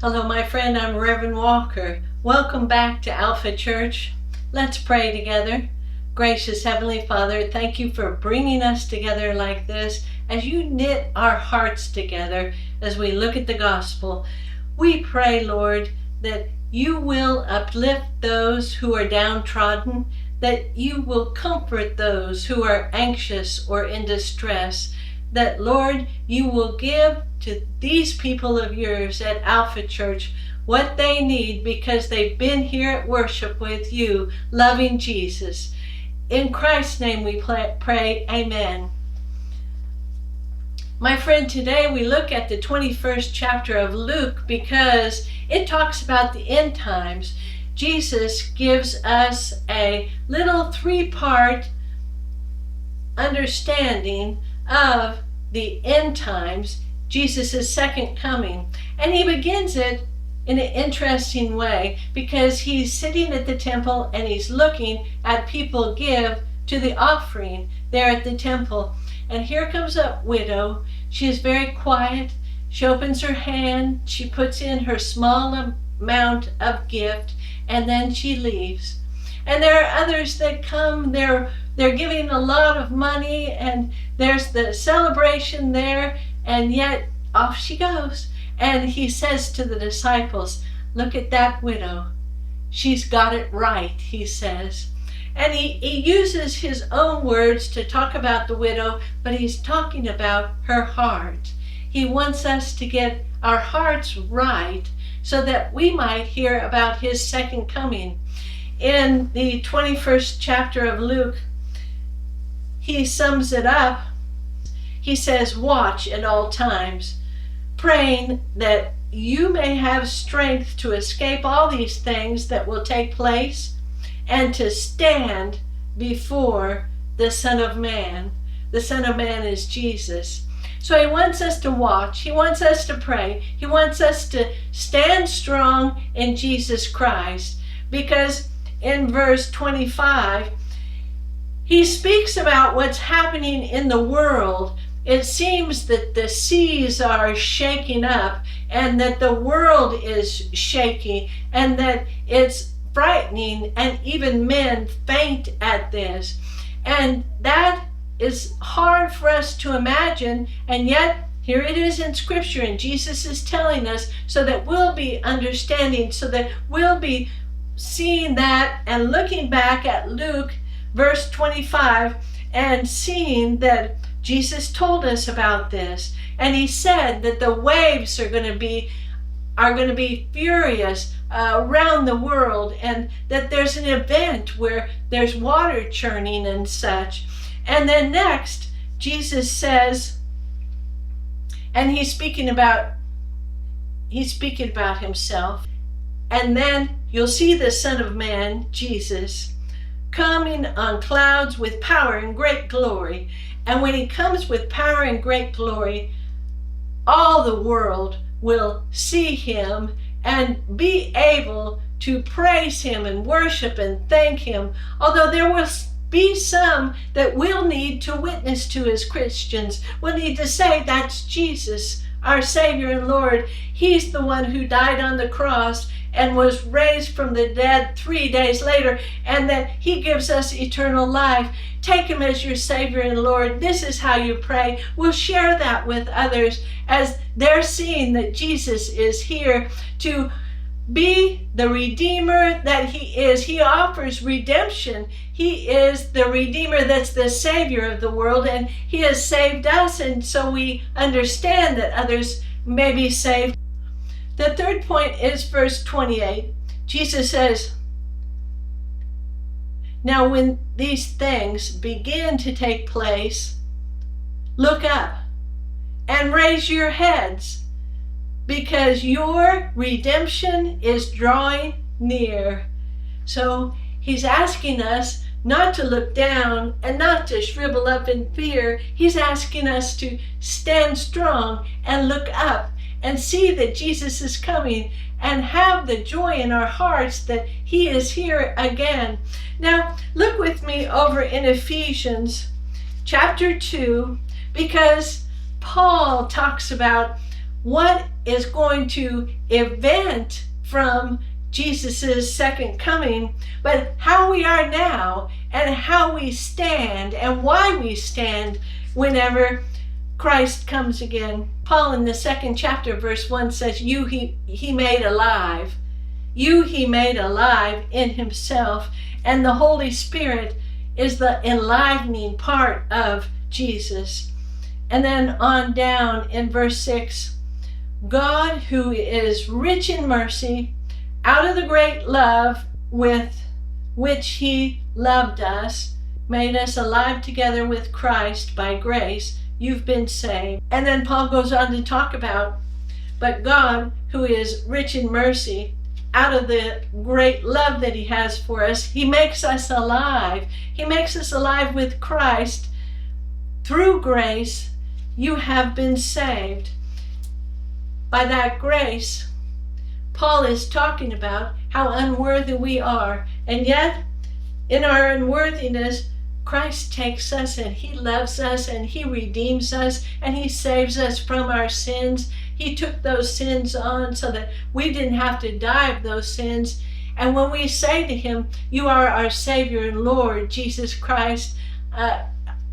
Hello, my friend. I'm Reverend Walker. Welcome back to Alpha Church. Let's pray together. Gracious Heavenly Father, thank you for bringing us together like this as you knit our hearts together as we look at the gospel. We pray, Lord, that you will uplift those who are downtrodden, that you will comfort those who are anxious or in distress, that, Lord, you will give to these people of yours at Alpha Church what they need because they've been here at worship with you, loving Jesus. In Christ's name we pray, amen. My friend, today we look at the 21st chapter of Luke because it talks about the end times. Jesus gives us a little three-part understanding of the end times, Jesus' second coming. And he begins it in an interesting way because he's sitting at the temple and he's looking at people give to the offering there at the temple. And here comes a widow. She is very quiet. She opens her hand. She puts in her small amount of gift and then she leaves. And there are others that come. They're giving a lot of money and there's the celebration there, and yet off she goes. And he says to the disciples, look at that widow. She's got it right, he says. And he uses his own words to talk about the widow, but he's talking about her heart. He wants us to get our hearts right so that we might hear about his second coming. In the 21st chapter of Luke, he sums it up. He says, watch at all times, praying that you may have strength to escape all these things that will take place and to stand before the Son of Man. The Son of Man is Jesus. So he wants us to watch. He wants us to pray. He wants us to stand strong in Jesus Christ, because in verse 25, he speaks about what's happening in the world. It seems that the seas are shaking up and that the world is shaking and that it's frightening, and even men faint at this. And that is hard for us to imagine, and yet here it is in Scripture, and Jesus is telling us so that we'll be understanding, so that we'll be seeing that and looking back at Luke verse 25 and seeing that Jesus told us about this. And he said that the waves are going to be furious around the world, and that there's an event where there's water churning and such. And then next, Jesus says, and he's speaking about himself, and then you'll see the Son of Man, Jesus, coming on clouds with power and great glory. And when he comes with power and great glory, all the world will see him and be able to praise him and worship and thank him. Although there will be some that will need to witness to as Christians. We'll need to say, that's Jesus, our Savior and Lord. He's the one who died on the cross and was raised from the dead 3 days later, and that he gives us eternal life. Take him as your Savior and Lord. This is how you pray. We'll share that with others as they're seeing that Jesus is here to be the Redeemer that he is. He offers redemption. He is the Redeemer that's the Savior of the world, and he has saved us, and so we understand that others may be saved. The third point is verse 28. Jesus says, now when these things begin to take place, look up and raise your heads, because your redemption is drawing near. So he's asking us not to look down and not to shrivel up in fear. He's asking us to stand strong and look up and see that Jesus is coming and have the joy in our hearts that he is here again. Now, look with me over in Ephesians chapter 2, because Paul talks about what is going to event from Jesus' second coming, but how we are now and how we stand and why we stand whenever Christ comes again. Paul in the 2nd chapter, verse 1 says, you he made alive. You he made alive in himself. And the Holy Spirit is the enlivening part of Jesus. And then on down in verse 6, God, who is rich in mercy, out of the great love with which he loved us, made us alive together with Christ by grace. You've been saved. And then Paul goes on to talk about, but God, who is rich in mercy, out of the great love that he has for us, he makes us alive. He makes us alive with Christ. Through grace, you have been saved. By that grace, Paul is talking about how unworthy we are. And yet, in our unworthiness, Christ takes us and he loves us and he redeems us and he saves us from our sins. He took those sins on so that we didn't have to die of those sins. And when we say to him, you are our Savior and Lord, Jesus Christ,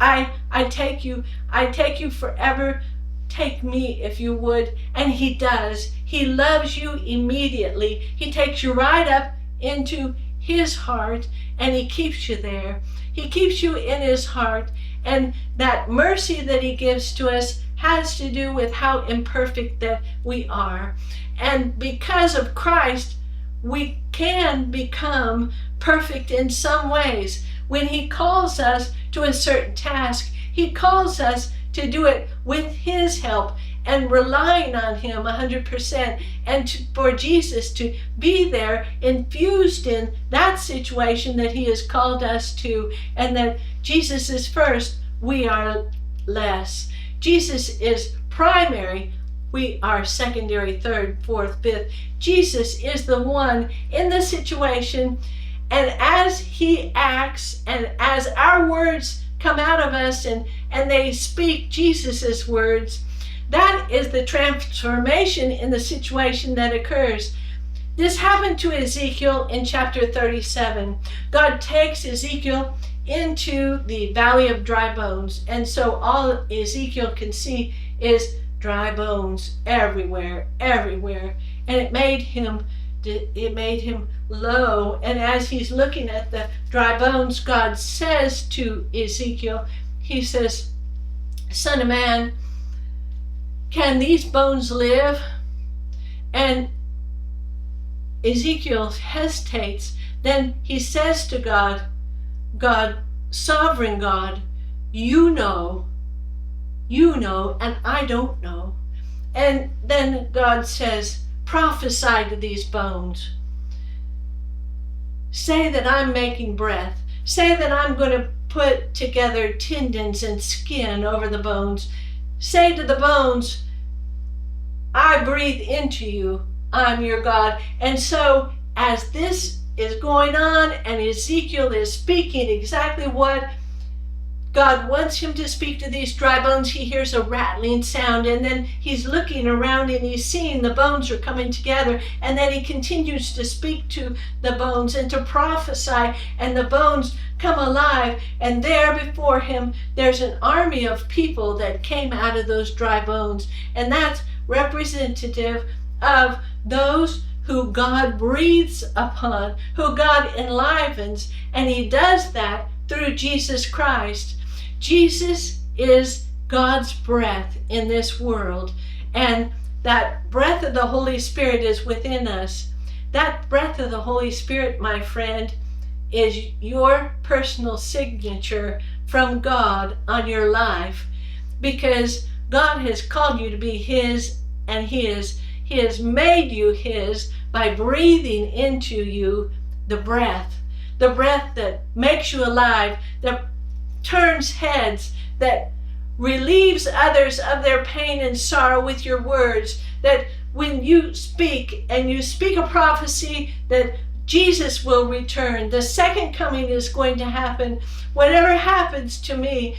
I take you forever. Take me if you would. And he does. He loves you immediately. He takes you right up into his heart and he keeps you there. He keeps you in his heart. And that mercy that he gives to us has to do with how imperfect that we are. And because of Christ, we can become perfect in some ways. When he calls us to a certain task, he calls us to do it with his help and relying on him 100%, and for Jesus to be there infused in that situation that he has called us to, and that Jesus is first, we are less. Jesus is primary, we are secondary, third, fourth, fifth. Jesus is the one in the situation, and as he acts and as our words come out of us and they speak Jesus's words, that is the transformation in the situation that occurs. This happened to Ezekiel in chapter 37. God takes Ezekiel into the valley of dry bones, and so all Ezekiel can see is dry bones everywhere, and it made him low. And as he's looking at the dry bones, God says to Ezekiel, he says, Son of man, can these bones live? And Ezekiel hesitates. Then he says to God, sovereign God, you know, and I don't know. And then God says, prophesy to these bones. Say that I'm making breath. Say that I'm going to put together tendons and skin over the bones. Say to the bones, I breathe into you. I'm your God. And so as this is going on and Ezekiel is speaking exactly what God wants him to speak to these dry bones, he hears a rattling sound, and then he's looking around and he's seeing the bones are coming together, and then he continues to speak to the bones and to prophesy, and the bones come alive, and there before him there's an army of people that came out of those dry bones, and that's representative of those who God breathes upon, who God enlivens, and he does that through Jesus Christ. Jesus is God's breath in this world, and that breath of the Holy Spirit is within us. That breath of the Holy Spirit, my friend, is your personal signature from God on your life, because God has called you to be his, and he has made you his by breathing into you the breath that makes you alive, that turns heads, that relieves others of their pain and sorrow with your words, that when you speak and you speak a prophecy that Jesus will return. The second coming is going to happen. Whatever happens to me,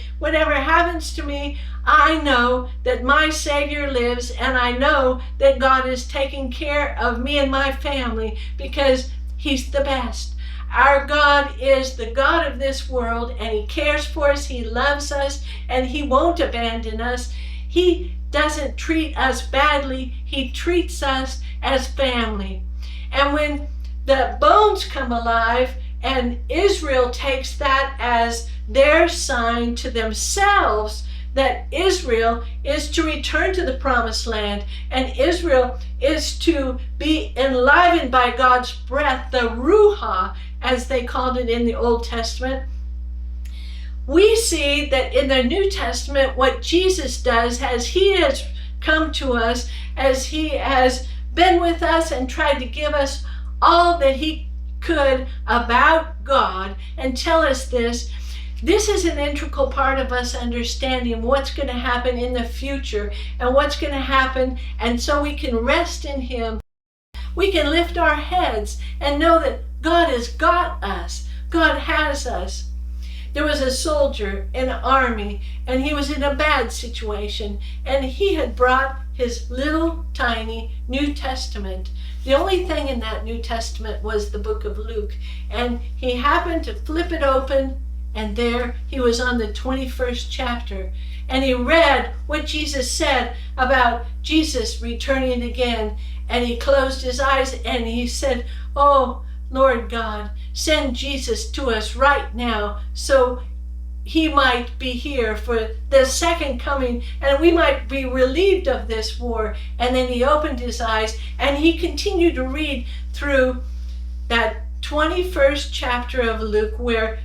I know that my Savior lives, and I know that God is taking care of me and my family because He's the best. Our God is the God of this world, and He cares for us, He loves us, and He won't abandon us. He doesn't treat us badly. He treats us as family. And when the bones come alive, and Israel takes that as their sign to themselves that Israel is to return to the promised land, and Israel is to be enlivened by God's breath, the Ruach, as they called it in the Old Testament. We see that in the New Testament, what Jesus does, as He has come to us, as He has been with us and tried to give us all that He could about God and tell us this. This is an integral part of us understanding what's going to happen in the future and what's going to happen, and so we can rest in Him. We can lift our heads and know that God has got us. God has us. There was a soldier in an army, and he was in a bad situation, and he had brought his little tiny New Testament. The only thing in that New Testament was the book of Luke, and he happened to flip it open, and there he was on the 21st chapter, and he read what Jesus said about Jesus returning again, and he closed his eyes and he said, "Oh, Lord God, send Jesus to us right now so He might be here for the second coming, and we might be relieved of this war." And then he opened his eyes and he continued to read through that 21st chapter of Luke, where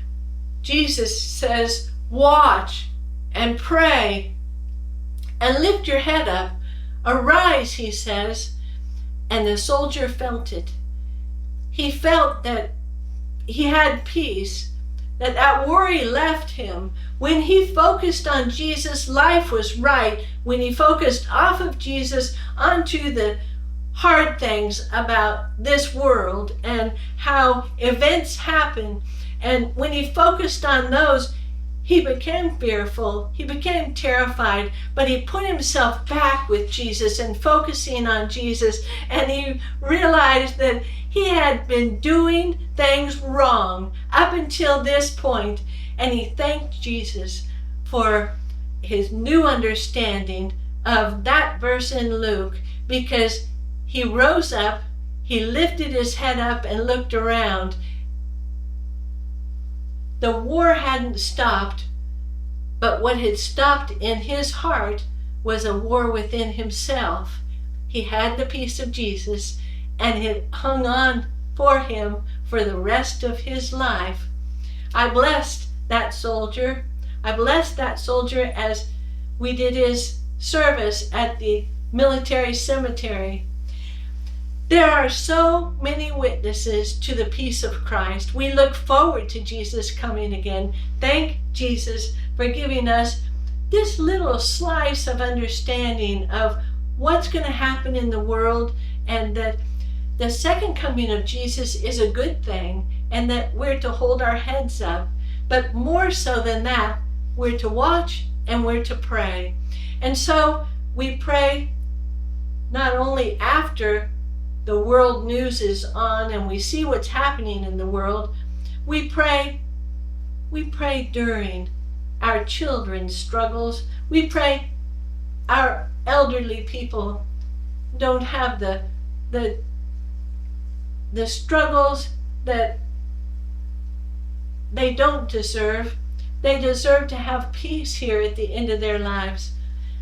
Jesus says, "Watch and pray and lift your head up. Arise," He says. And the soldier felt it. He felt that he had peace, that worry left him. When he focused on Jesus, life was right. When he focused off of Jesus onto the hard things about this world and how events happen, and when he focused on those, he became fearful, he became terrified, but he put himself back with Jesus and focusing on Jesus, and he realized that he had been doing things wrong up until this point, and he thanked Jesus for his new understanding of that verse in Luke, because he rose up, he lifted his head up and looked around. The war hadn't stopped, but what had stopped in his heart was a war within himself. He had the peace of Jesus, and it hung on for him for the rest of his life. I blessed that soldier. I blessed that soldier as we did his service at the military cemetery. There are so many witnesses to the peace of Christ. We look forward to Jesus coming again. Thank Jesus for giving us this little slice of understanding of what's going to happen in the world, and that the second coming of Jesus is a good thing, and that we're to hold our heads up. But more so than that, we're to watch and we're to pray. And so we pray not only after the world news is on and we see what's happening in the world, we pray during our children's struggles. We pray our elderly people don't have the struggles that they don't deserve. They deserve to have peace here at the end of their lives.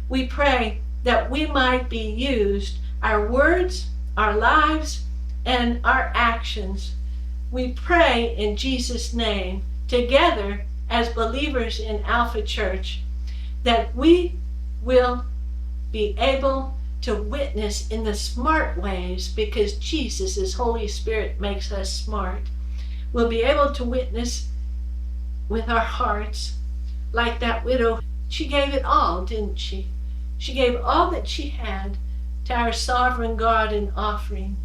We pray that we might be used, our words, our lives, and our actions. We pray in Jesus' name, together as believers in Alpha Church, that we will be able to witness in the smart ways, because Jesus' Holy Spirit makes us smart. We'll be able to witness with our hearts, like that widow. She gave it all, didn't she? She gave all that she had to our sovereign God in offering.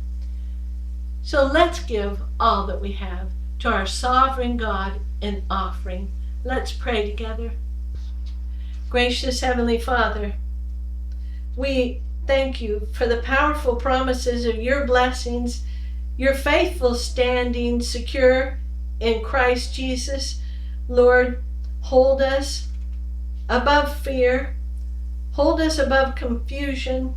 So let's give all that we have to our sovereign God in offering. Let's pray together. Gracious Heavenly Father, we thank you for the powerful promises of your blessings, your faithful standing secure in Christ Jesus. Lord, hold us above fear, hold us above confusion,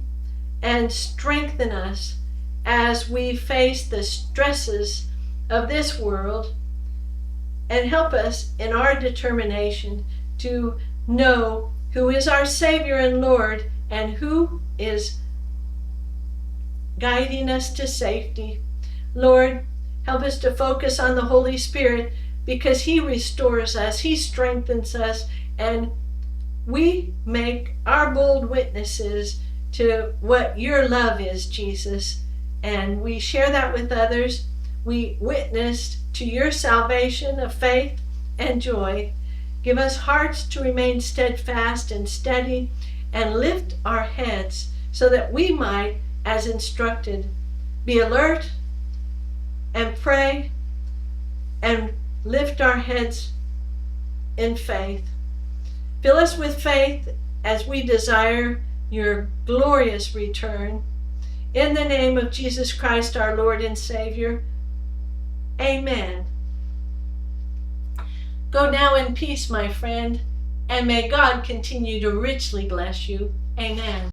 and strengthen us as we face the stresses of this world, and help us in our determination to know who is our Savior and Lord and who is guiding us to safety. Lord, help us to focus on the Holy Spirit, because He restores us, He strengthens us, and we make our bold witnesses to what your love is, Jesus. And we share that with others. We witness to your salvation of faith and joy. Give us hearts to remain steadfast and steady, and lift our heads so that we might, as instructed, be alert and pray and lift our heads in faith. Fill us with faith as we desire your glorious return. In the name of Jesus Christ, our Lord and Savior, amen. Go now in peace, my friend, and may God continue to richly bless you. Amen.